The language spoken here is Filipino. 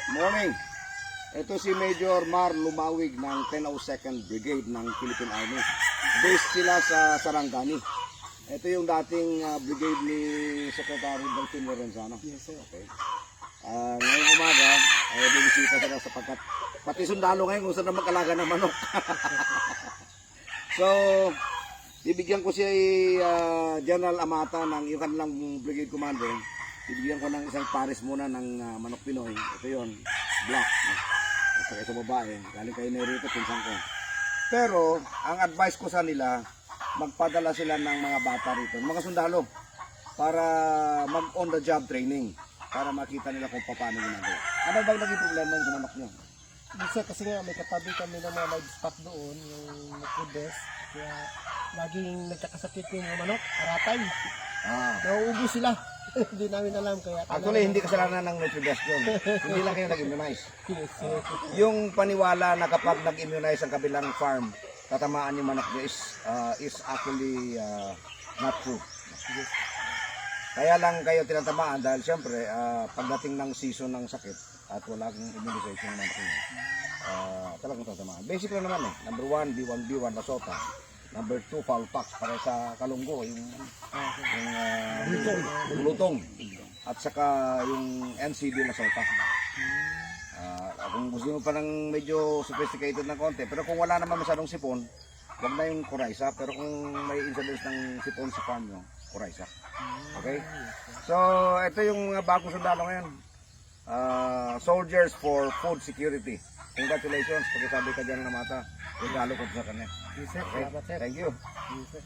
Morning. Ito si Major Mar Lumawig ng 1002nd Brigade ng Philippine Army. Based sila sa Sarangani. Ito yung dating brigade ni Secretary Bertin Lorenzano. Yes, sir. Okay. Ngayong umaga, ay bibisita sila sapagkat pati sundalo ngayon kung saan na mag-alaga ng manok. So, bibigyan ko si General Amata ng yung kanilang brigade commander. Bibigyan ko ng isang pares muna ng manok Pinoy. Ito yon, black. At saka ito babae. Galing kayo na rito, pinsan ko. Pero, ang advice ko sa nila, magpadala sila ng mga bata rito, mga sundalo, para mag-on the job training. Para makita nila kung paano ginagawa. Ano ba yung naging problema yung sa manok nyo? Minsan kasi nga may katabi kami ng mga livestock doon, yung kudes. Kaya laging nagkakasakit yung mga manok, aratay. Nauubos sila. Hindi namin alam kaya. Actually, hindi kasalanan ng Nutribest yun. Hindi lang kayo nag-immunize. Yes, sir. Yung paniwala na kapag nag-immunize ang kabilang farm, tatamaan yung manok nyo is actually not true. Yes. Kaya lang kayo tinatamaan dahil siyempre pagdating ng season ng sakit at wala kang immunization ng manok nyo, talagang tatamaan. Basic lang naman eh. Number 1, B1B1 Lasota. Number 2, fowl pox para sa kalunggo, yung lutong. At saka yung NCD Lasota. Kung gusto mo pa ng medyo sophisticated na konti, pero kung wala naman masyadong sipon, wag na yung Coryza. Pero kung may incidence ng sipon sa farm nyo, Coryza. Okay? So, ito yung mga bagong sundalo ngayon. Soldiers for Food Security. Congratulations, pagkasabi ka dyan ng mata. Regalo ko sa kanya. Yes, sir. Okay? Salamat, sir. Thank you. Yes, sir.